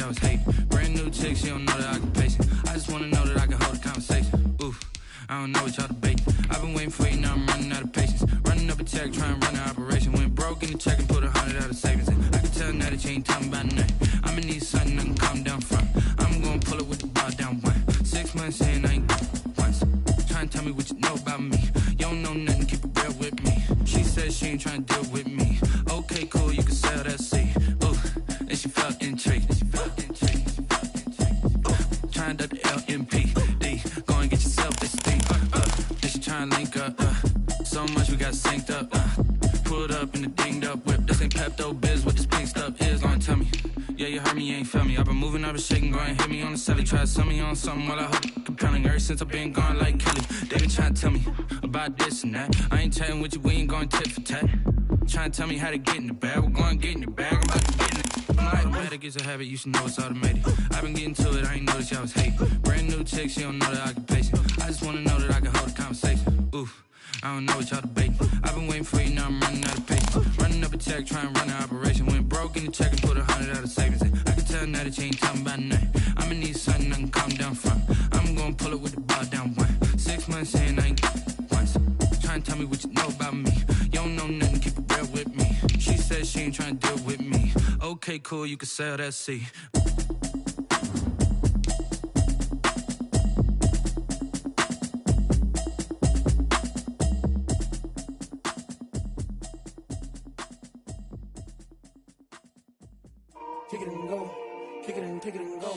y'all was hating. Brand new chick, she don't know that I can pace it. I just wanna know that I can hold a conversation. Oof, I don't know what y'all debating. I've been waiting for you, now I'm running out of patience. Running up a check, trying to run an operation. Went broke in the check and put 100 out of savings. I can tell now that you ain't talking about nothing. I'ma need something I can calm down from. I'm gonna pull it with the bar down one. 6 months in, I ain't once. Trying to tell me what you know about me. You don't know nothing, keep it real with me. She said she ain't trying to deal with me. Okay, cool, you can sell that seed. Ooh, then she felt intrigued. Trying to the LMPD. Go and get yourself this thing. Then she trying to link up. So much we got synced up. Pulled up in the dinged up whip. This ain't Pepto Biz, what this pink stuff is. Gonna tell me. Yeah, you heard me, you ain't felt me. I've been moving, I've been shaking, go and hit me on the celly. Try to sell me on something while I hope compelling. Ever since I've been gone like Kelly. They been trying to tell me about this and that. I ain't chatting with you, we ain't going tit for tat. Trying to tell me how to get in the bag. We're going to get in the bag, I'm about to get in it. Automatic is a habit, you should know it's automated. I've been getting to it, I ain't noticed y'all was hating. Brand new chick, she don't know that I can pace it. I just wanna know that I can hold a conversation. Oof, I don't know what y'all debating. I've been waiting for you, now I'm running out of patience. Running up a check, trying to run an operation. Went broke in the check and put 100 out of savings. I can tell now that you ain't talking about nothing. I'ma need something I can calm down from. I'm gonna pull it with the bar down one. 6 months in, I ain't once. Trying to tell me what you know about me. You don't know nothing, keep it real with me. She said she ain't trying to deal with me. Okay, cool, you can sell that seed. Kick it and go, kick it and go.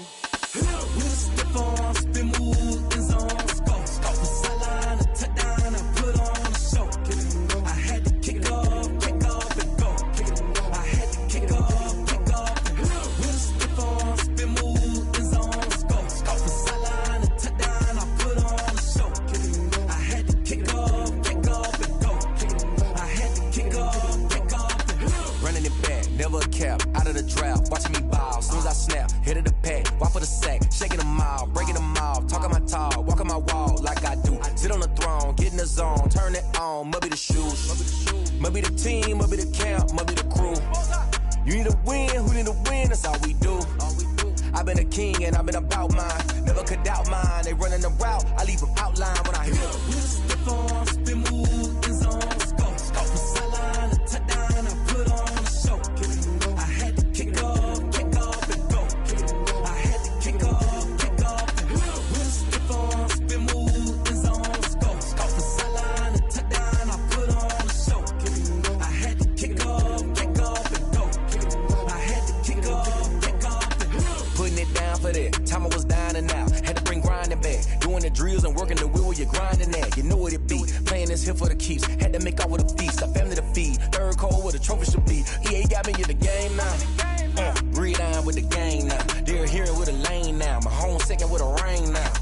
With a stiff arm, spin move, in zone, go. From sideline to touchdown, I put on a show. Kick it and go. I had to kick off and go. Kick it and go. I had to kick off and go. With a stiff arm, spin move, in zone, go. From sideline to touchdown, I put on a show. Kick it and go. I had to kick off and go. Kick it and go. I had to kick off and go. Running it back, never a cap, out of the drought, watching me ball. Soon as I snap, hit of the pack, walk for the sack, shaking them out, breaking them off, talking my talk, walking my wall like I do. Sit on the throne, get in the zone, turn it on, must be the shoes, must be the team, must be the camp, must be the crew. You need a win, who need a win, that's all we do. I've been a king and I've been about mine, never could doubt mine. They running the route, I leave them outline when I hit them. With a stiff arm, spin move, in zone, go. From sideline to touchdown, I put on a show. Kick it and go. I had to kick off and go. Kick it and go. I had to kick off and go. With a stiff arm, spin move, in zone, go. From sideline to touchdown, I put on a show. Kick it and go. I had to kick off and go. Kick it and go. I had to kick off and go. Putting it down for that, time I was down and out, had to bring grinding back, doing the drills and working the wheel where you're grinding at, you know what it be, playing this here for the keeps, had to make out with a feast, a family to feed, third cold where the trophy should be, EA got me in the game now, breathe on with the game now, they're here with a lane now, my home second with a rain now,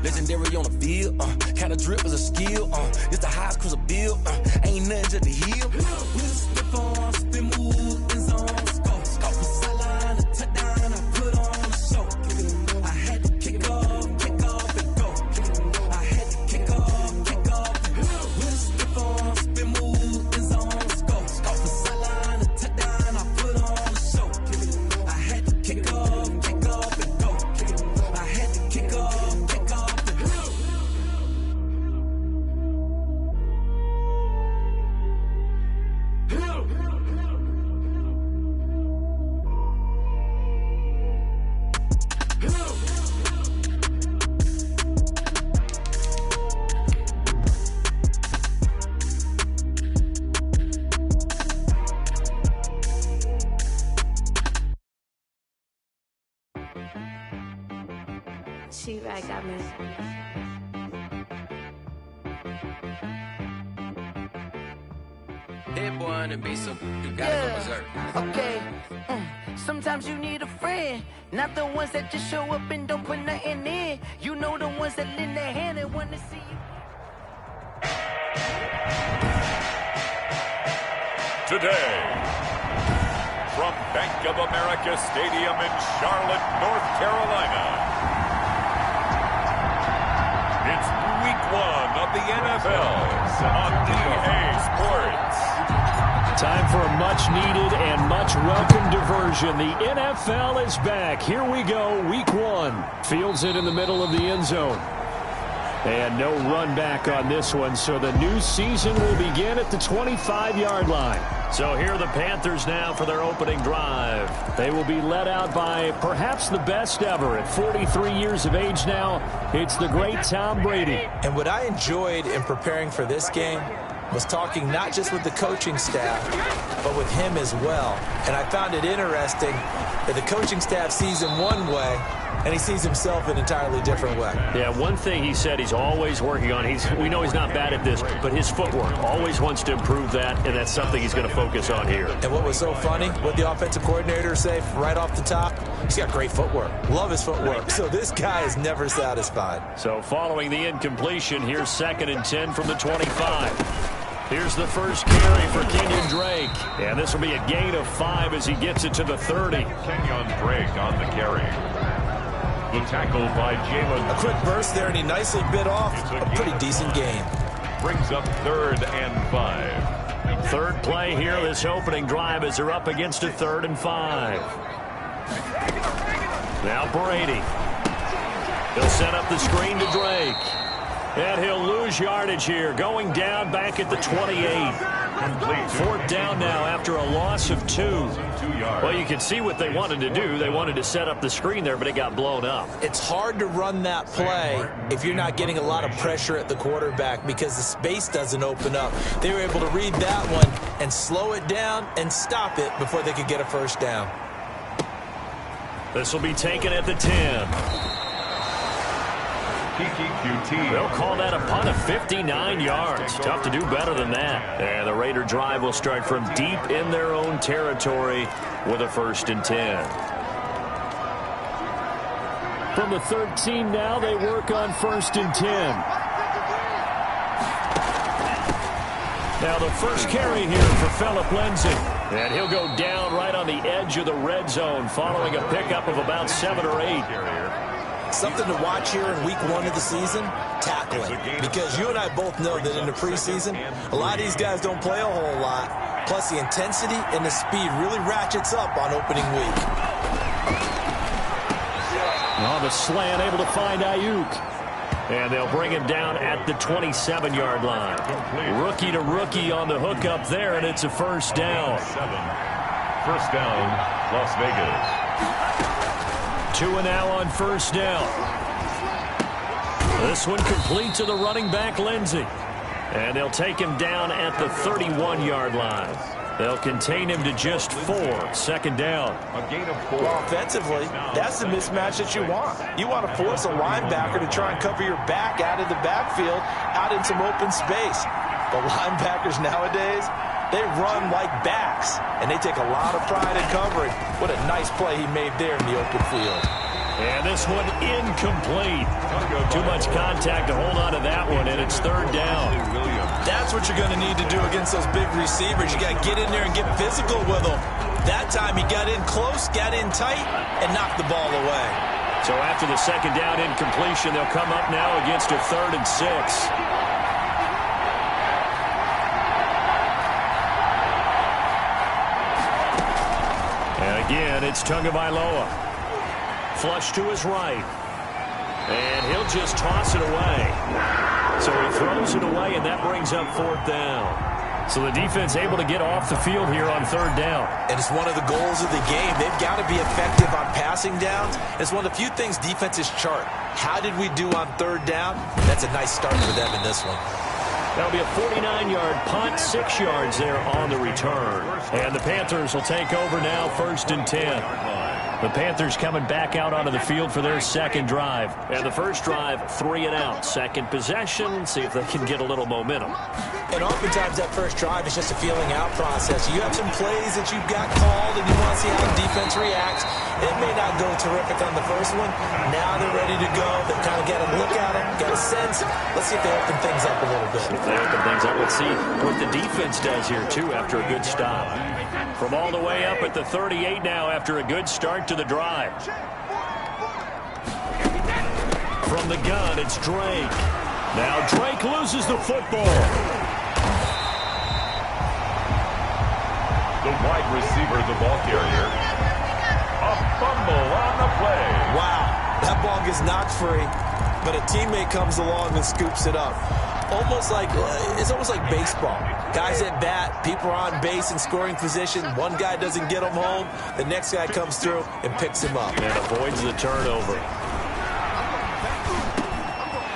legendary on the field, kinda drip is a skill, it's the highest cruiser bill, ain't nothing to the heel. With a stiff arm, spin move, in zone, go. From sideline to touchdown, I put on a show. Kick it and go. I had to kick off and go. Kick it and go. I had to kick off and go. With a stiff arm, spin move, in zone, go. From sideline to touchdown, I put on a show. Kick it and go. I had to kick off and go. Kick it and go. I had to kick off and go. She right got me. Hit boy on the beat, so you gotta go berserk. Okay. Sometimes you need a friend, not the ones that just show up and don't put nothing in. You know the ones that lend their hand and want to see you. Today, from Bank of America Stadium in Charlotte, North Carolina, it's Week 1 of the NFL on EA Sports. Time for a much-needed and much-welcome diversion. The NFL is back. Here we go, Week 1. Fields it in the middle of the end zone. And no run back on this one, so the new season will begin at the 25-yard line. So here are the Panthers now for their opening drive. They will be led out by perhaps the best ever. At 43 years of age now, it's the great Tom Brady. And what I enjoyed in preparing for this game was talking not just with the coaching staff, but with him as well. And I found it interesting that the coaching staff sees him one way, and he sees himself an entirely different way. Yeah, one thing he said he's always working on, we know he's not bad at this, but his footwork, always wants to improve that, and that's something he's going to focus on here. And what was so funny, what the offensive coordinator say right off the top, he's got great footwork. Love his footwork. So this guy is never satisfied. So following the incompletion, here's 2nd and 10 from the 25. Here's the first carry for Kenyon Drake. And this will be a gain of 5 as he gets it to the 30. Kenyon Drake on the carry. The tackle by Jalen. A quick burst there, and he nicely bit off a pretty decent gain. Brings up 3rd and 5. Third play here, this opening drive, as they're up against a 3rd and 5. Now Brady. He'll set up the screen to Drake. And he'll lose yardage here, going down back at the 28. 4th down now after a loss of 2. Well, you can see what they wanted to do. They wanted to set up the screen there, but it got blown up. It's hard to run that play if you're not getting a lot of pressure at the quarterback because the space doesn't open up. They were able to read that one and slow it down and stop it before they could get a first down. This will be taken at the 10. They'll call that a punt of 59 yards. Tough to do better than that. And the Raider drive will start from deep in their own territory with a 1st and 10. From the 13 now, they work on 1st and 10. Now the first carry here for Phillip Lindsay. And he'll go down right on the edge of the red zone following a pickup of about 7 or 8. Something to watch here in week 1 of the season, tackling. Because you and I both know that in the preseason, a lot of these guys don't play a whole lot. Plus, the intensity and the speed really ratchets up on opening week. On the slant, able to find Ayuk. And they'll bring him down at the 27-yard line. Rookie to rookie on the hook up there, and it's a 1st down. 1st down, Las Vegas. 2 now on 1st down. This one complete to the running back, Lindsay. And they'll take him down at the 31-yard line. They'll contain him to just 4. 2nd down. A gain of 4. Well, offensively, that's the mismatch that you want. You want to force a linebacker to try and cover your back out of the backfield, out in some open space. The linebackers nowadays, they run like backs, and they take a lot of pride in covering. What a nice play he made there in the open field. And this one incomplete. Too much contact to hold on to that one, and it's 3rd down. That's what you're going to need to do against those big receivers. You got to get in there and get physical with them. That time he got in close, got in tight, and knocked the ball away. So after the 2nd down incompletion, they'll come up now against a 3rd and 6. Again, it's Tagovailoa. Flush to his right. And he'll just toss it away. So he throws it away, and that brings up 4th down. So the defense able to get off the field here on 3rd down. And it's one of the goals of the game. They've got to be effective on passing downs. It's one of the few things defenses chart. How did we do on 3rd down? That's a nice start for them in this one. That'll be a 49-yard punt, 6 yards there on the return. And the Panthers will take over now, 1st and 10. The Panthers coming back out onto the field for their 2nd drive. And the first drive, 3 and out. 2nd possession, see if they can get a little momentum. And oftentimes that first drive is just a feeling out process. You have some plays that you've got called, and you want to see how the defense reacts. It may not go terrific on the first one. Now they're ready to go. They've kind of got a look at it, got a sense. Let's see if they open things up a little bit. If they open things up, let's see what the defense does here, too, after a good stop. From all the way up at the 38 now after a good start to the drive. From the gun, it's Drake. Now Drake loses the football. The wide receiver, the ball carrier. A fumble on the play. Wow, that ball gets knocked free, but a teammate comes along and scoops it up. It's almost like baseball. Guys at bat, people are on base in scoring position. One guy doesn't get him home. The next guy comes through and picks him up. And avoids the turnover.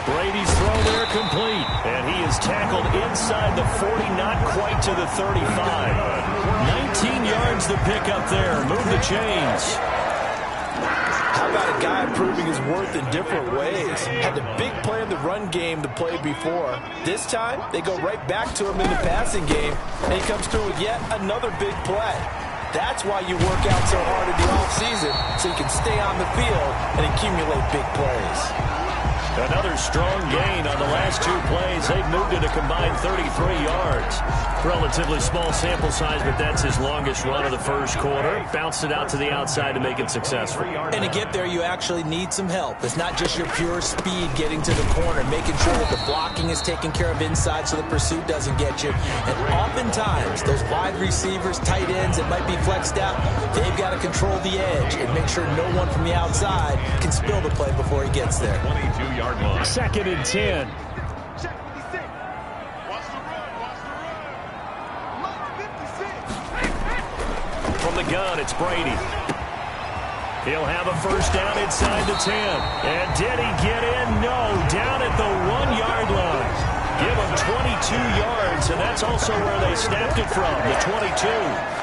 Brady's throw there complete. And he is tackled inside the 40, not quite to the 35. 19 yards to pick up there. Move the chains. How about a guy proving his worth in different ways? Had the big play in the run game to play before. This time, they go right back to him in the passing game, and he comes through with yet another big play. That's why you work out so hard in the offseason, so you can stay on the field and accumulate big plays. Another strong gain on the last 2 plays. They've moved it a combined 33 yards. Relatively small sample size, but that's his longest run of the first quarter. Bounced it out to the outside to make it successful. And to get there, you actually need some help. It's not just your pure speed getting to the corner, making sure that the blocking is taken care of inside so the pursuit doesn't get you. And oftentimes, those wide receivers, tight ends that might be flexed out, they've got to control the edge and make sure no one from the outside can spill the play before he gets there. 22-yard line. 2nd and 10. From the gun, it's Brady. He'll have a first down inside the 10. And did he get in? No. Down at the 1-yard line. Give him 22 yards, and that's also where they snapped it from, the 22.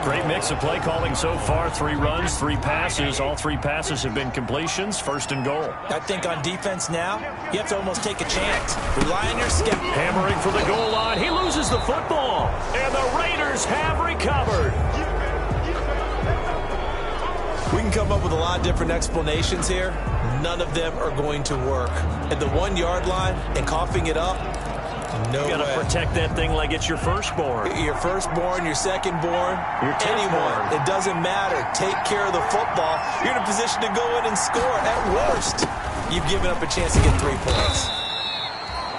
Great mix of play calling so far. 3 runs, 3 passes. All 3 passes have been completions. 1st and goal. I think on defense now, you have to almost take a chance. Rely on your skip. Hammering for the goal line. He loses the football. And the Raiders have recovered. We can come up with a lot of different explanations here. None of them are going to work. At the 1-yard line and coughing it up, no way. You got to protect that thing like it's your firstborn. Your firstborn, your secondborn, anyone. born. It doesn't matter. Take care of the football. You're in a position to go in and score. At worst, you've given up a chance to get 3 points.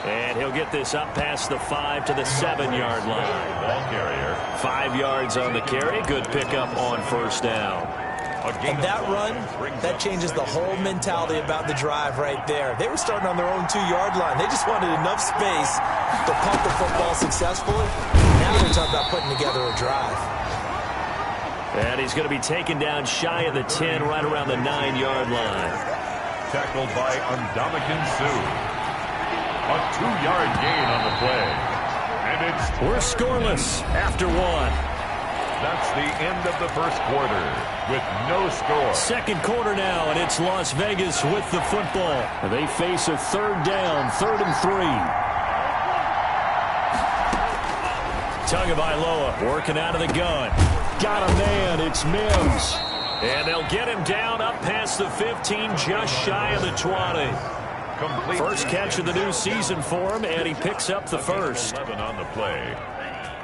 And he'll get this up past the 5 to the 7-yard line. Ball carrier. 5 yards on the carry. Good pickup on first down. And that run, that changes the whole mentality about the drive right there. They were starting on their own 2-yard line. They just wanted enough space to pump the football successfully. Now they're talking about putting together a drive. And he's going to be taken down shy of the 10, right around the 9-yard line. Tackled by Ndamukong Suh. A 2-yard gain on the play. And We're scoreless after 1. That's the end of the first quarter with no score. 2nd quarter now, and it's Las Vegas with the football. They face a 3rd down, 3rd and 3. Tagovailoa working out of the gun. Got a man, it's Mims. And they'll get him down up past the 15, just shy of the 20. First catch of the new season for him, and he picks up the first. 11 on the play.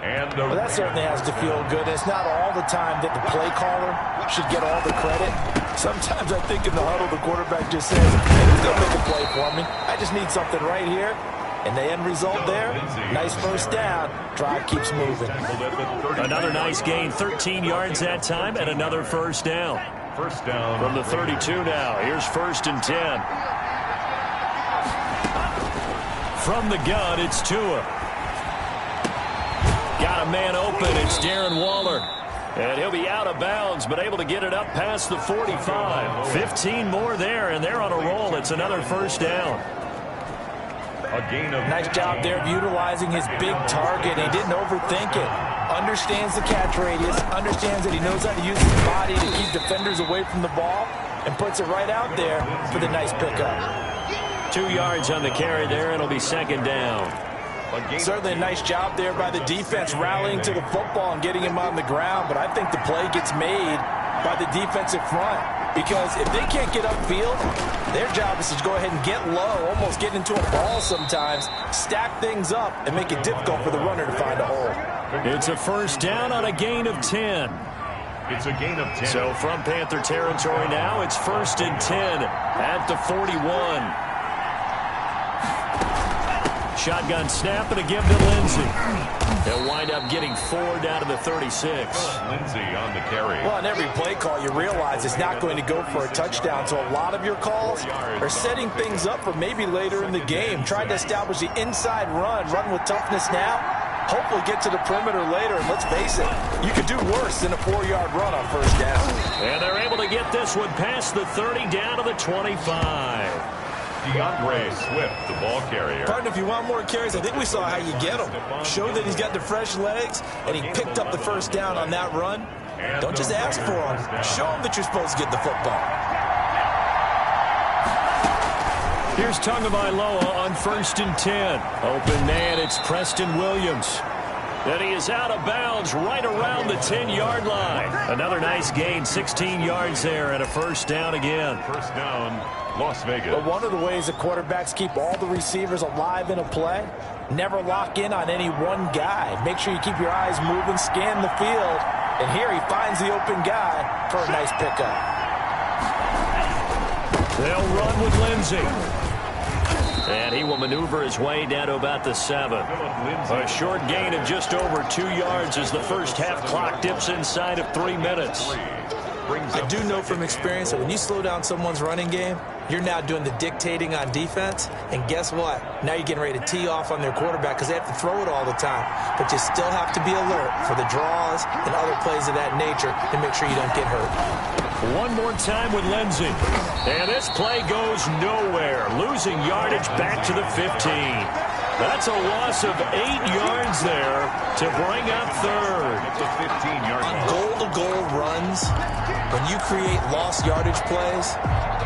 And well, that certainly has to feel good. It's not all the time that the play caller should get all the credit. Sometimes I think in the huddle, the quarterback just says, hey, who's going to make a play for me? I just need something right here. And the end result there, nice first down. Drive keeps moving. Another nice gain, 13 yards that time, and another first down. First down. From the 32 now, here's 1st and 10. From the gun, it's Tua. Got a man open. It's Darren Waller. And he'll be out of bounds, but able to get it up past the 45. 15 more there, and they're on a roll. It's another first down. A gain of nice job there of utilizing his big target. He didn't overthink it. Understands the catch radius. Understands that he knows how to use his body to keep defenders away from the ball. And puts it right out there for the nice pickup. 2 yards on the carry there. It'll be 2nd down. Certainly a nice job there by the defense rallying to the football and getting him on the ground. But I think the play gets made by the defensive front. Because if they can't get upfield, their job is to go ahead and get low, almost get into a ball sometimes, stack things up, and make it difficult for the runner to find a hole. It's a first down on a gain of 10. It's a gain of 10. So from Panther territory now, it's 1st and 10 at the 41. Shotgun snap and a give to Lindsey. They'll wind up getting 4 down to the 36. Lindsey on the carry. Well, on every play call, you realize it's not going to go for a touchdown. So a lot of your calls are setting things up for maybe later in the game. Trying to establish the inside run with toughness now. Hopefully get to the perimeter later. And let's face it, you could do worse than a 4-yard run on first down. And they're able to get this one past the 30 down to the 25. DeAndre Swift, the ball carrier. Partner, if you want more carries, I think we saw how you get him. Show that he's got the fresh legs, and he picked up the first down on that run. Don't just ask for him. Show him that you're supposed to get the football. Here's Tagovailoa on 1st and 10. Open man, it's Preston Williams. And he is out of bounds right around the 10-yard line. Another nice gain, 16 yards there, and a first down again. First down, Las Vegas. But one of the ways that quarterbacks keep all the receivers alive in a play, never lock in on any one guy. Make sure you keep your eyes moving, scan the field. And here he finds the open guy for a nice pickup. They'll run with Lindsey. And he will maneuver his way down to about the 7. A short gain of just over 2 yards as the first half clock dips inside of 3 minutes. I do know from experience that when you slow down someone's running game, you're now doing the dictating on defense. And guess what? Now you're getting ready to tee off on their quarterback because they have to throw it all the time. But you still have to be alert for the draws and other plays of that nature to make sure you don't get hurt. One more time with Lindsey. And this play goes nowhere. Losing yardage back to the 15. That's a loss of 8 yards there to bring up third. The 15-yard on goal-to-goal runs, when you create lost yardage plays,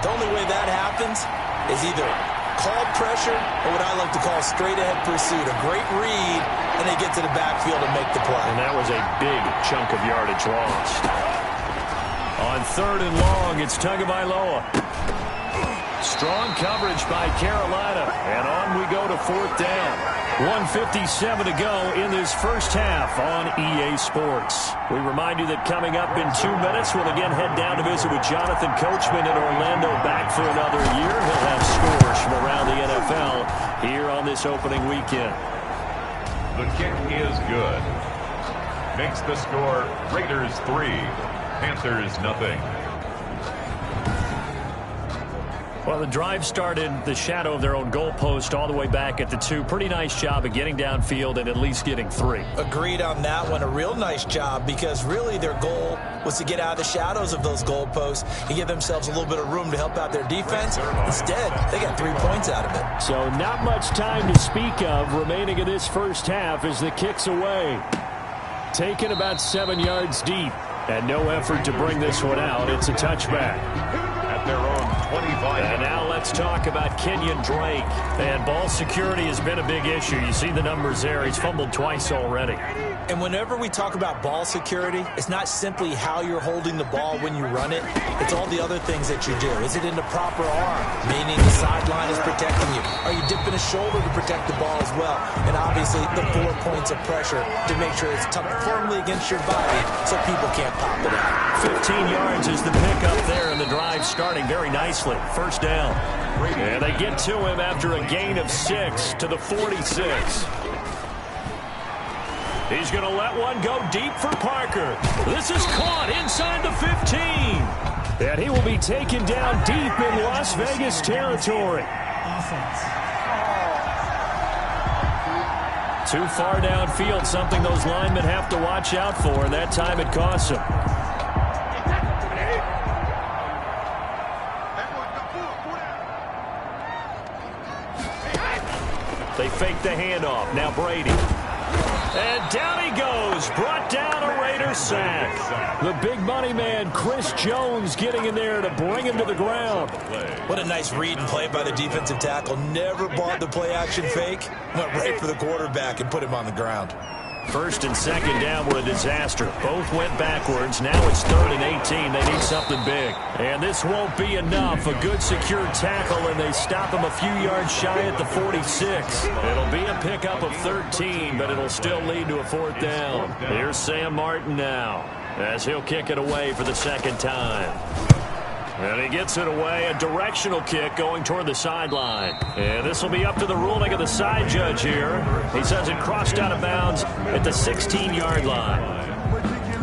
the only way that happens is either called pressure or what I like to call straight-ahead pursuit. A great read, and they get to the backfield and make the play. And that was a big chunk of yardage lost. On 3rd and long, it's Tagovailoa. Strong coverage by Carolina. And on we go to 4th down. 1:57 to go in this first half on EA Sports. We remind you that coming up in 2 minutes, we'll again head down to visit with Jonathan Coachman in Orlando, back for another year. He'll have scores from around the NFL here on this opening weekend. The kick is good. Makes the score Raiders 3, Panthers nothing. Well, the drive started the shadow of their own goalpost all the way back at the 2. Pretty nice job of getting downfield and at least getting 3. Agreed on that one. A real nice job because really their goal was to get out of the shadows of those goalposts and give themselves a little bit of room to help out their defense. Instead, they got 3 points out of it. So not much time to speak of remaining in this first half as the kick's away. Taken about 7 yards deep and no effort to bring this one out. It's a touchback. At their own 25. And now let's talk about Kenyon Drake. And ball security has been a big issue. You see the numbers there. He's fumbled twice already. And whenever we talk about ball security, it's not simply how you're holding the ball when you run it. It's all the other things that you do. Is it in the proper arm, meaning the sideline is protecting you? Are you dipping a shoulder to protect the ball as well? And obviously the 4 points of pressure to make sure it's tucked firmly against your body so people can't pop it out. 15 yards is the pickup there, and the drive starting very nicely. First down. And they get to him after a gain of 6 to the 46. He's going to let one go deep for Parker. This is caught inside the 15. And he will be taken down deep in Las Vegas territory. Too far downfield, something those linemen have to watch out for, and that time it costs him. They fake the handoff. Now Brady. And down he goes. Brought down a Raider sack. The big money man, Chris Jones, getting in there to bring him to the ground. What a nice read and play by the defensive tackle. Never bought the play action fake. Went right for the quarterback and put him on the ground. First and second down were a disaster. Both went backwards. Now it's 3rd and 18. They need something big. And this won't be enough. A good secure tackle, and they stop him a few yards shy at the 46. It'll be a pickup of 13, but it'll still lead to a 4th down. Here's Sam Martin now, as he'll kick it away for the second time. And he gets it away, a directional kick going toward the sideline. And this will be up to the ruling of the side judge here. He says it crossed out of bounds at the 16-yard line.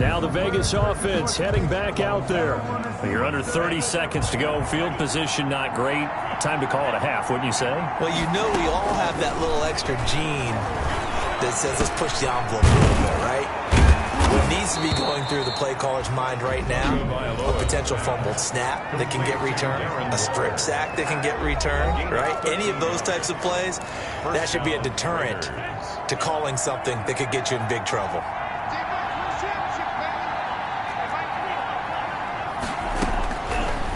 Now the Vegas offense heading back out there. You're under 30 seconds to go. Field position not great. Time to call it a half, wouldn't you say? Well, you know we all have that little extra gene that says let's push the envelope a little bit, right? What needs to be going through the play caller's mind right now, a potential fumbled snap that can get returned, a strip sack that can get returned, right? Any of those types of plays, that should be a deterrent to calling something that could get you in big trouble.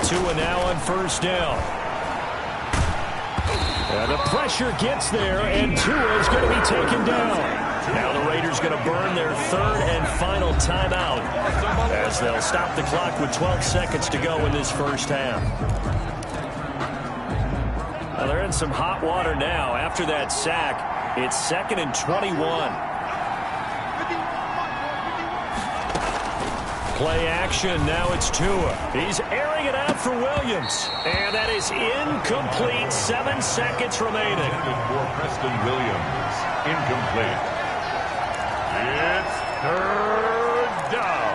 Tua now on first down. And the pressure gets there, and Tua is going to be taken down. Now the Raiders going to burn their third and final timeout as they'll stop the clock with 12 seconds to go in this first half. Now they're in some hot water now. After that sack, it's 2nd and 21. Play action. Now it's Tua. He's airing it out for Williams. And that is incomplete. 7 seconds remaining. For Preston Williams. Incomplete. It's third down.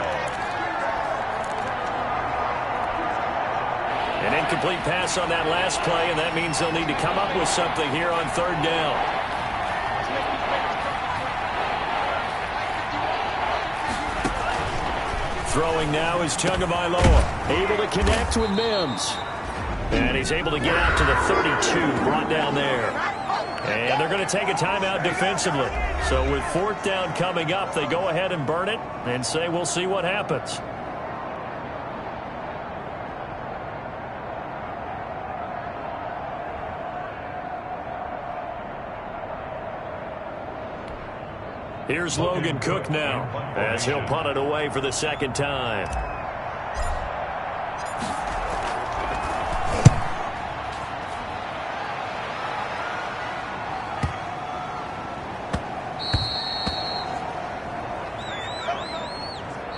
An incomplete pass on that last play, and that means they'll need to come up with something here on third down. Throwing now is Tagovailoa, able to connect with Mims. And he's able to get out to the 32, brought down there. And they're going to take a timeout defensively. So with 4th down coming up, they go ahead and burn it and say we'll see what happens. Here's Logan Cook now as he'll punt it away for the second time.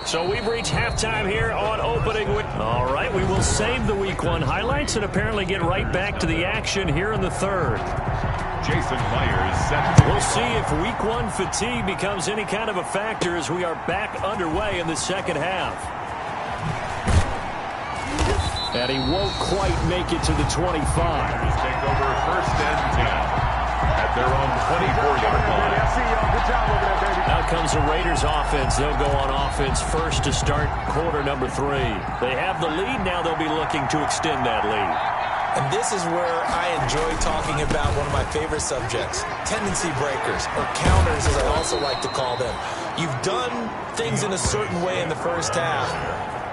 So we've reached halftime here on opening week. All right, we will save the Week 1 highlights and apparently get right back to the action here in the third. Jason Myers set. We'll see if Week 1 fatigue becomes any kind of a factor as we are back underway in the second half. And he won't quite make it to the 25. Take over 1st and 10 at their own 24-yard line. Out comes the Raiders offense. They'll go on offense first to start quarter number 3. They have the lead. Now they'll be looking to extend that lead. And this is where I enjoy talking about one of my favorite subjects, tendency breakers, or counters as I also like to call them. You've done things in a certain way in the first half,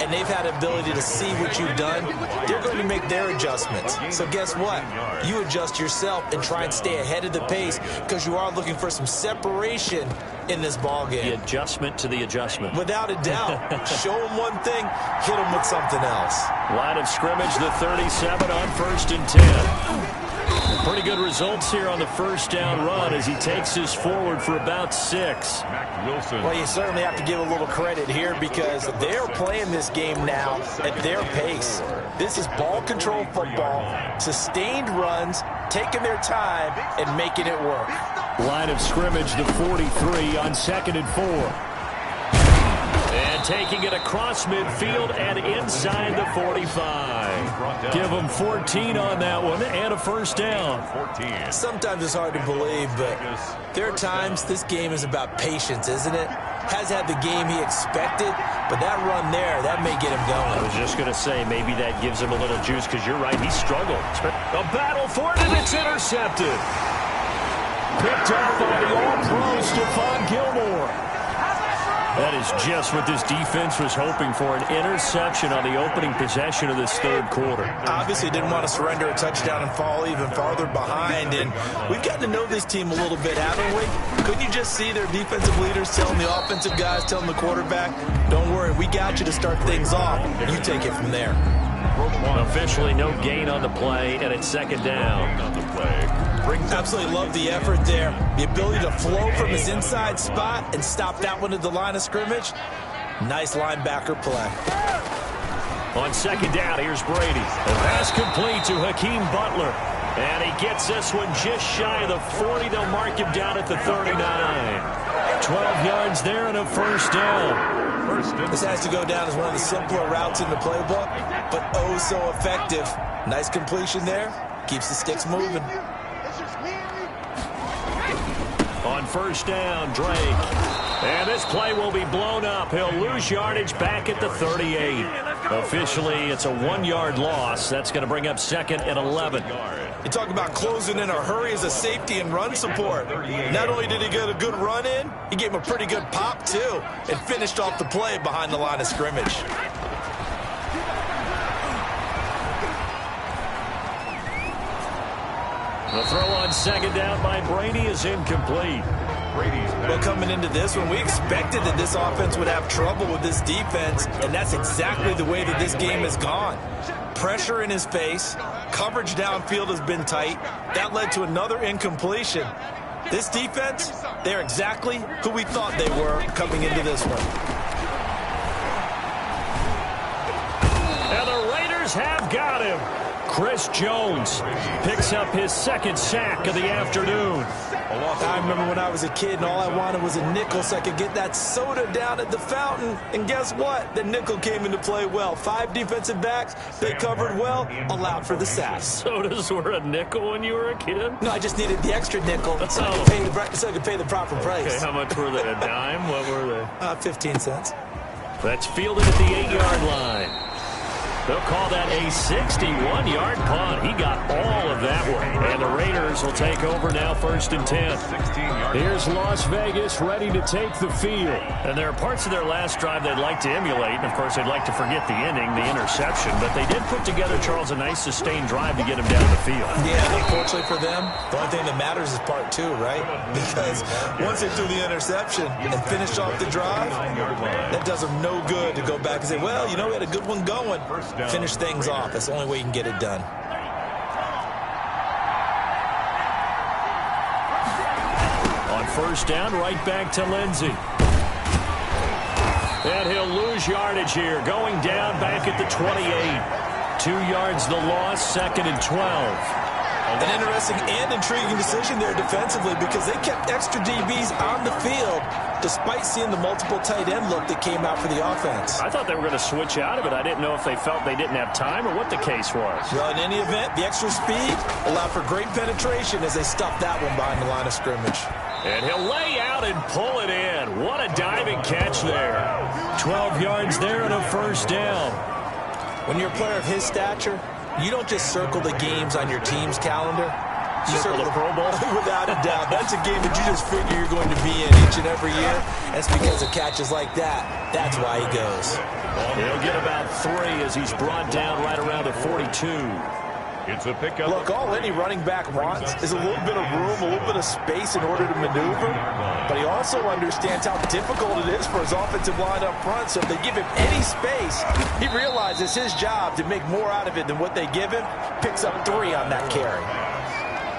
and they've had the ability to see what you've done. They're going to make their adjustments. So guess what? You adjust yourself and try and stay ahead of the pace because you are looking for some separation in this ball game. The adjustment to the adjustment. Without a doubt. Show them one thing, hit them with something else. Line of scrimmage, the 37 on 1st and 10. Pretty good results here on the first down run as he takes us forward for about 6. Well, you certainly have to give a little credit here because they're playing this game now at their pace. This is ball control football, sustained runs, taking their time and making it work. Line of scrimmage, the 43 on 2nd and 4. And taking it across midfield and inside the 45. Give them 14 on that one and a first down. Sometimes it's hard to believe, but there are times this game is about patience, isn't it? Has had the game he expected, but that run there, that may get him going. I was just going to say, maybe that gives him a little juice because you're right, he struggled. A battle for it, and it's intercepted. Picked up by the All-Pro Stephon Gilmore. That is just what this defense was hoping for, an interception on the opening possession of this third quarter. Obviously didn't want to surrender a touchdown and fall even farther behind, and we've gotten to know this team a little bit, haven't we? Couldn't you just see their defensive leaders telling the offensive guys, telling the quarterback, don't worry, we got you to start things off. You take it from there. Officially no gain on the play, and it's 2nd down. Absolutely love the effort there. The ability to flow from his inside spot and stop that one at the line of scrimmage. Nice linebacker play. On second down, here's Brady. The pass complete to Hakeem Butler. And he gets this one just shy of the 40. They'll mark him down at the 39. 12 yards there and a first down. This has to go down as one of the simpler routes in the playbook, but oh so effective. Nice completion there. Keeps the sticks moving. On first down, Drake. And this play will be blown up. He'll lose yardage back at the 38. Officially, it's a 1-yard loss. That's going to bring up second and 11. You talk about closing in a hurry as a safety and run support. Not only did he get a good run in, he gave him a pretty good pop, too, and finished off the play behind the line of scrimmage. The throw on second down by Brady is incomplete. Well, coming into this one, we expected that this offense would have trouble with this defense, and that's exactly the way that this game has gone. Pressure in his face, coverage downfield has been tight. That led to another incompletion. This defense, they're exactly who we thought they were coming into this one. And the Raiders have got him. Chris Jones picks up his second sack of the afternoon. I remember when I was a kid and all I wanted was a nickel so I could get that soda down at the fountain. And guess what? The nickel came into play well. 5 defensive backs, they covered well, allowed for the sack. Sodas were a nickel when you were a kid? No, I just needed the extra nickel so I could pay the proper price. Okay, how much were they? A dime? What were they? 15 cents. That's fielded at the 8-yard line. They'll call that a 61-yard punt. He got all of that one. And the Raiders will take over now, 1st and 10. Here's Las Vegas ready to take the field. And there are parts of their last drive they'd like to emulate. And, of course, they'd like to forget the inning, the interception. But they did put together, Charles, a nice sustained drive to get him down the field. Yeah, unfortunately for them, the only thing that matters is part 2, right? Because once they threw the interception and finished off the drive, that does them no good to go back and say, well, you know, we had a good one going. Finish things off. That's the only way you can get it done. On first down, right back to Lindsey. And he'll lose yardage here. Going down back at the 28. 2 yards the loss, 2nd and 12. An interesting and intriguing decision there defensively because they kept extra DBs on the field despite seeing the multiple tight end look that came out for the offense. I thought they were going to switch out of it. I didn't know if they felt they didn't have time or what the case was. Well, in any event, the extra speed allowed for great penetration as they stuffed that one behind the line of scrimmage. And he'll lay out and pull it in. What a diving catch there. 12 yards there and a first down. When you're a player of his stature, you don't just circle the games on your team's calendar. You circle the Pro Bowl. Without a doubt. That's a game that you just figure you're going to be in each and every year. That's because of catches like that. That's why he goes. He'll get about 3 as he's brought down right around the 42. It's a pickup. Look, all any running back wants is a little bit of room, a little bit of space in order to maneuver. But he also understands how difficult it is for his offensive line up front. So if they give him any space, he realizes his job to make more out of it than what they give him. Picks up 3 on that carry.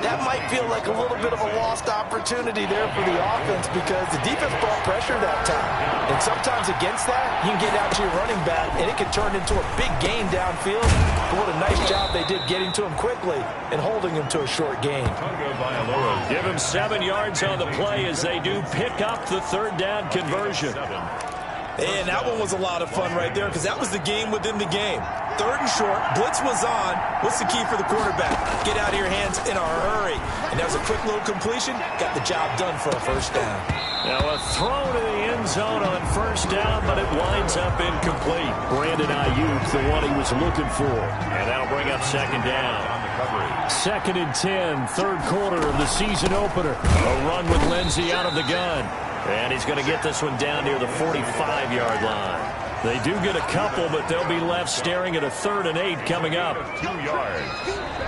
That might feel like a little bit of a lost opportunity there for the offense because the defense brought pressure that time. And sometimes against that, you can get out to your running back, and it can turn into a big gain downfield. But what a nice job they did getting to him quickly and holding him to a short gain. Give him 7 yards on the play as they do pick up the 3rd down conversion. And that one was a lot of fun right there because that was the game within the game. 3rd and short, blitz was on. What's the key for the quarterback? Get out of your hands in a hurry. And that was a quick little completion. Got the job done for a first down. Now a throw to the end zone on first down, but it winds up incomplete. Brandon Ayuk, the one he was looking for. And that'll bring up 2nd down. 2nd and 10, 3rd quarter of the season opener. A run with Lindsey out of the gun. And he's going to get this one down near the 45-yard line. They do get a couple, but they'll be left staring at a 3rd and 8 coming up. 2 yards.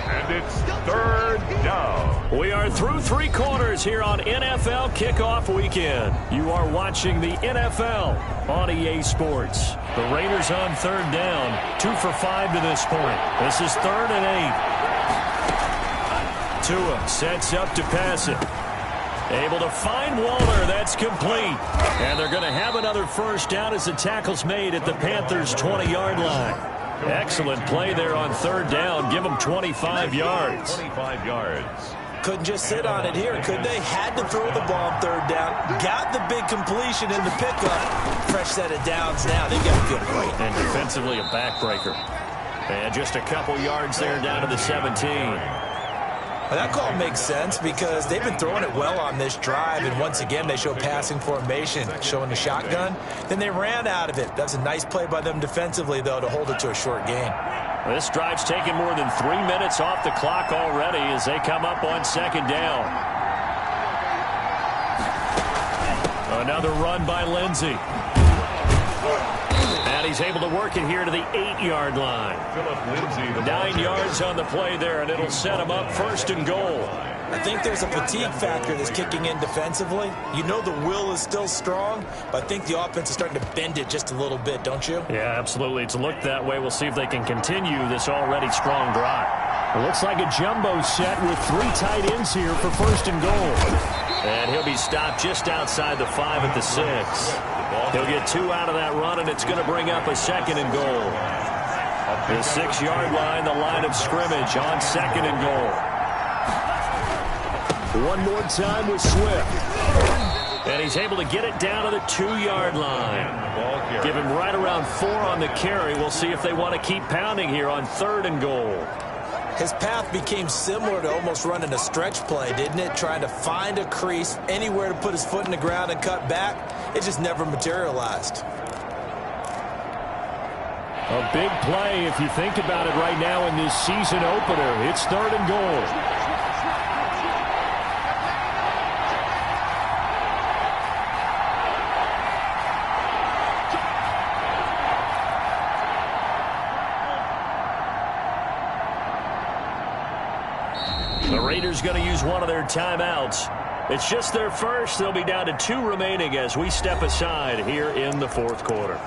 And it's 3rd down. We are through 3 quarters here on NFL Kickoff Weekend. You are watching the NFL on EA Sports. The Raiders on 3rd down. 2 for 5 to this point. This is 3rd and 8. Tua sets up to pass it. Able to find Waller. That's complete. And they're going to have another first down as the tackle's made at the Panthers' 20-yard line. Excellent play there on third down. Give them 25 yards. 25 yards. Couldn't just sit on it here, could they? Had to throw the ball on third down. Got the big completion in the pickup. Fresh set of downs now. They've got to feel great. And defensively a backbreaker. And just a couple yards there down to the 17. Well, that call makes sense because they've been throwing it well on this drive, and once again they show passing formation, showing the shotgun. Then they ran out of it. That's a nice play by them defensively, though, to hold it to a short gain. This drive's taken more than 3 minutes off the clock already as they come up on second down. Another run by Lindsey. And he's able to work it here to the 8-yard line. 9 yards on the play there, and it'll set him up first and goal. I think there's a fatigue factor that's kicking in defensively. You know the will is still strong, but I think the offense is starting to bend it just a little bit, don't you? Yeah, absolutely. It's looked that way. We'll see if they can continue this already strong drive. It looks like a jumbo set with 3 tight ends here for first and goal. And he'll be stopped just outside the 5 at the 6. He'll get 2 out of that run, and it's going to bring up a second and goal. The 6-yard line, the line of scrimmage on second and goal. One more time with Swift. And he's able to get it down to the 2-yard line. Give him right around 4 on the carry. We'll see if they want to keep pounding here on third and goal. His path became similar to almost running a stretch play, didn't it? Trying to find a crease, anywhere to put his foot in the ground and cut back. It just never materialized. A big play if you think about it right now in this season opener. It's third and goal. The Raiders going to use one of their timeouts. It's just their first. They'll be down to 2 remaining as we step aside here in the fourth quarter.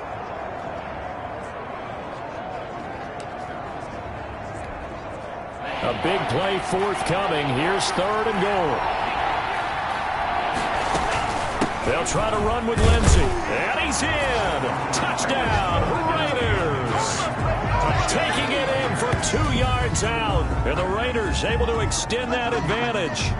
A big play forthcoming. Here's third and goal. They'll try to run with Lindsey. And he's in. Touchdown, Raiders. Taking it in from 2 yards out. And the Raiders able to extend that advantage.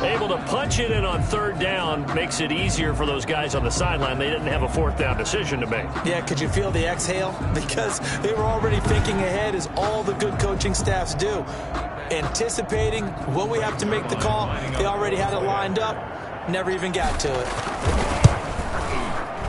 Able to punch it in on third down. Makes it easier for those guys on the sideline. They didn't have a fourth down decision to make. Yeah, could you feel the exhale? Because they were already thinking ahead, as all the good coaching staffs do. Anticipating when we have to make the call. They already had it lined up. Never even got to it.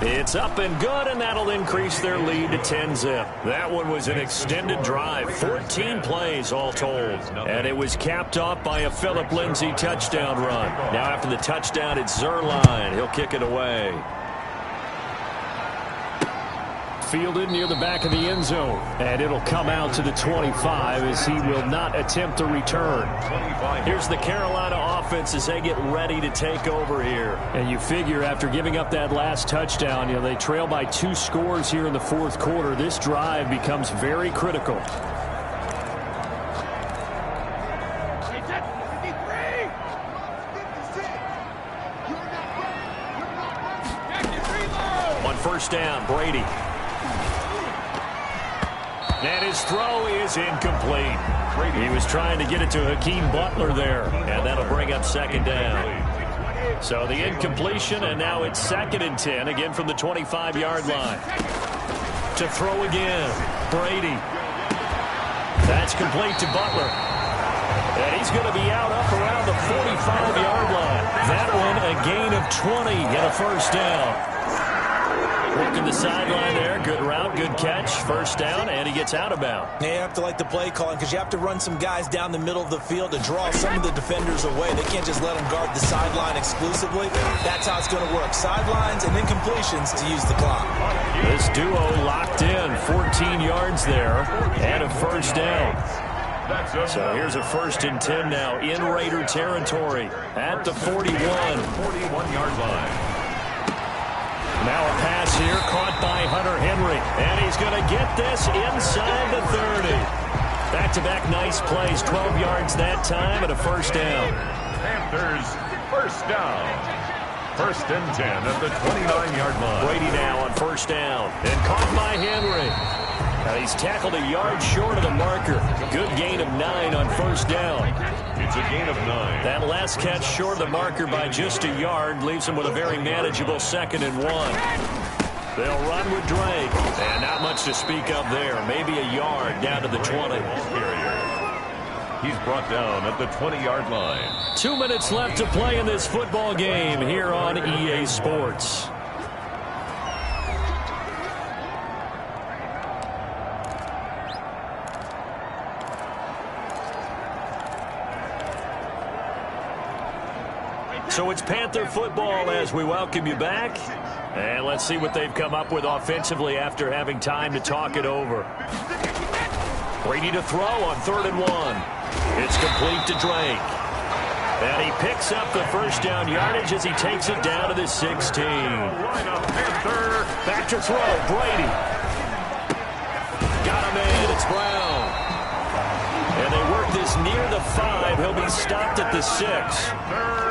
It's up and good, and that'll increase their lead to 10-zip. That one was an extended drive, 14 plays all told. And it was capped off by a Phillip Lindsay touchdown run. Now after the touchdown, it's Zerline. He'll kick it away. Fielded near the back of the end zone. And it'll come out to the 25 as he will not attempt to return. Here's the Carolina offense as they get ready to take over here. And you figure after giving up that last touchdown, you know, they trail by 2 scores here in the fourth quarter. This drive becomes very critical. On first down, Brady. And his throw is incomplete. He was trying to get it to Hakeem Butler there, and that'll bring up second down. So the incompletion, and now it's 2nd and 10, again from the 25-yard line. To throw again, Brady. That's complete to Butler. And he's going to be out up around the 45-yard line. That one a gain of 20 and a first down. Working the sideline there. Good route, good catch. First down, and he gets out of bounds. Yeah, you have to like the play calling because you have to run some guys down the middle of the field to draw some of the defenders away. They can't just let them guard the sideline exclusively. That's how it's going to work. Sidelines and then completions to use the clock. This duo locked in. 14 yards there and a first down. So here's a 1st and 10 now in Raider territory at the 41. 41-yard line. Now a pass here caught by Hunter Henry. And he's going to get this inside the 30. Back-to-back nice plays. 12 yards that time and a first down. Panthers first down. 1st and 10 at the 29-yard line. Brady now on first down. And caught by Henry. He's tackled a yard short of the marker. Good gain of 9 on first down. It's a gain of 9. That last catch short of the marker by just a yard leaves him with a very manageable 2nd and 1. They'll run with Drake. And not much to speak of there. Maybe a yard down to the 20. He's brought down at the 20-yard line. 2 minutes left to play in this football game here on EA Sports. So it's Panther football as we welcome you back. And let's see what they've come up with offensively after having time to talk it over. Brady to throw on 3rd and 1. It's complete to Drake. And he picks up the first down yardage as he takes it down to the 16. Back to throw, Brady. Got him in, it's Brown. And they work this near the 5. He'll be stopped at the 6.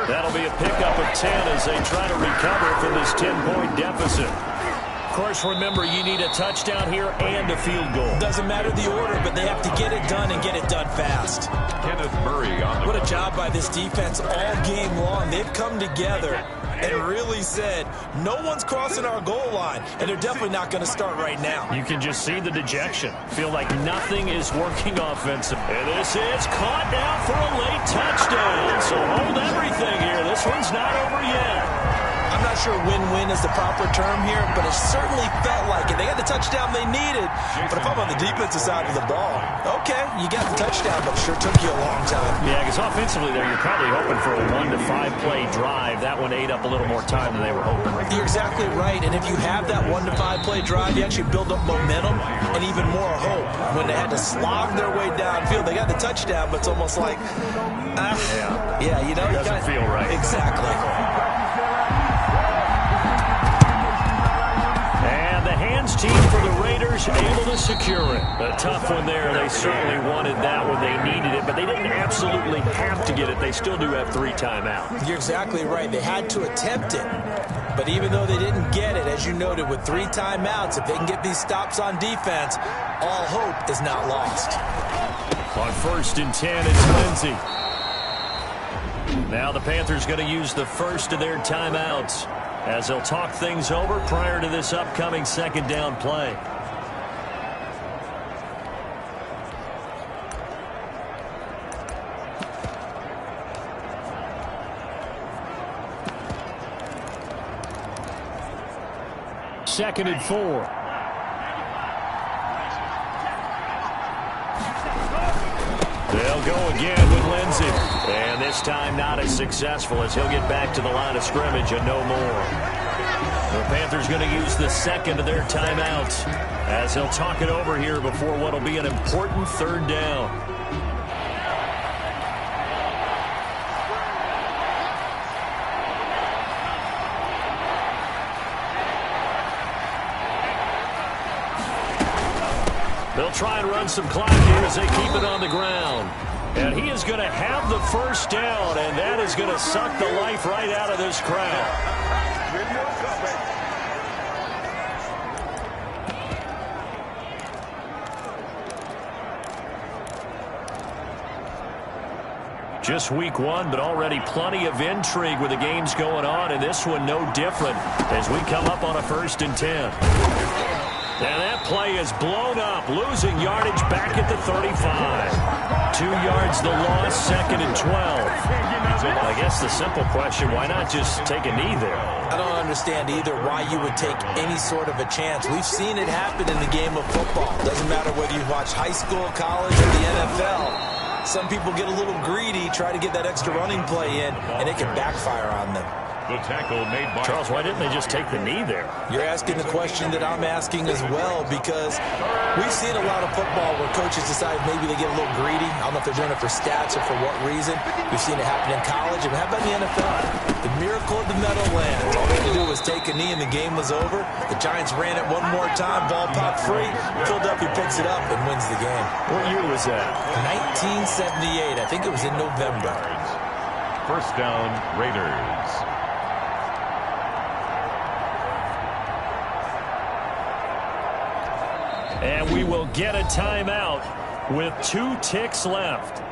That'll be a pickup of 10 as they try to recover from this 10-point deficit. Of course, remember, you need a touchdown here and a field goal. Doesn't matter the order, but they have to get it done and get it done fast. Kenneth Murray on the What a job by this defense all game long. They've come together and really said, no one's crossing our goal line, and they're definitely not going to start right now. You can just see the dejection. Feel like nothing is working offensively. And this is caught now for a late touchdown. So hold everything here. This one's not over yet. I'm not sure win-win is the proper term here, but it certainly felt like it. They got the touchdown they needed, but if I'm on the defensive side of the ball, okay, you got the touchdown, but it sure took you a long time. Yeah, because offensively there, you're probably hoping for a 1 to 5 play drive. That one ate up a little more time than they were hoping. You're exactly right, and if you have that 1 to 5 play drive, you actually build up momentum and even more hope. When they had to slog their way downfield, they got the touchdown, but it's almost like, yeah, you know, it doesn't feel right. Exactly. Team for the Raiders able to secure it. A tough one there. They certainly wanted that when they needed it, but they didn't absolutely have to get it. They still do have 3 timeouts. You're exactly right. They had to attempt it, but even though they didn't get it, as you noted, with 3 timeouts, if they can get these stops on defense, all hope is not lost. On 1st and 10, it's Lindsey. Now the Panthers going to use the first of their timeouts as they'll talk things over prior to this upcoming 2nd down play. Second and 4. They'll go again with Lindsey. And this time not as successful as he'll get back to the line of scrimmage and no more. The Panthers going to use the 2nd of their timeouts as they'll talk it over here before what will be an important 3rd down. They'll try and run some clock here as they keep it on the ground. And he is going to have the first down, and that is going to suck the life right out of this crowd. Just week 1, but already plenty of intrigue with the games going on, and this one no different as we come up on a 1st and 10. And that play is blown up, losing yardage back at the 35. 2 yards the loss, 2nd and 12. I guess the simple question, why not just take a knee there? I don't understand either why you would take any sort of a chance. We've seen it happen in the game of football. Doesn't matter whether you watch high school, college, or the NFL. Some people get a little greedy, try to get that extra running play in, and it can backfire on them. The tackle made by Charles, why didn't they just take the knee there? You're asking the question that I'm asking as well, because we've seen a lot of football where coaches decide maybe they get a little greedy. I don't know if they're doing it for stats or for what reason. We've seen it happen in college, and how about in the NFL? The miracle of the Meadowlands. All they had to do was take a knee and the game was over. The Giants ran it one more time, ball popped free. Philadelphia picks it up and wins the game. What year was that? 1978. I think it was in November. First down, Raiders. And we will get a timeout with 2 ticks left.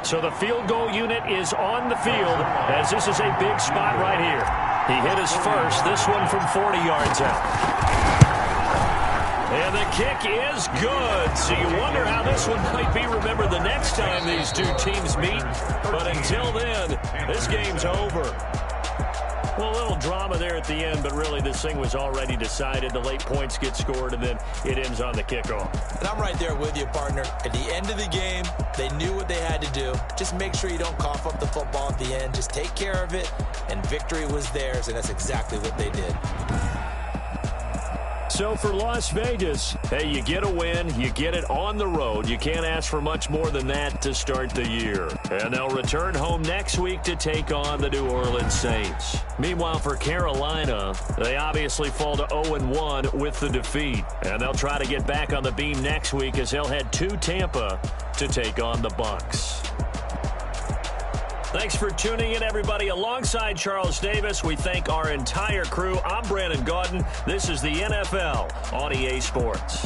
So the field goal unit is on the field as this is a big spot right here. He hit his first, this one from 40 yards out. And the kick is good. So you wonder how this one might be remembered the next time these two teams meet. But until then, this game's over. Well, a little drama there at the end, but really this thing was already decided. The late points get scored, and then it ends on the kickoff. And I'm right there with you, partner. At the end of the game, they knew what they had to do. Just make sure you don't cough up the football at the end. Just take care of it, and victory was theirs, and that's exactly what they did. So for Las Vegas, hey, you get a win, you get it on the road. You can't ask for much more than that to start the year. And they'll return home next week to take on the New Orleans Saints. Meanwhile, for Carolina, they obviously fall to 0-1 with the defeat. And they'll try to get back on the beam next week as they'll head to Tampa to take on the Bucs. Thanks for tuning in, everybody. Alongside Charles Davis, we thank our entire crew. I'm Brandon Gaudin. This is the NFL on EA Sports.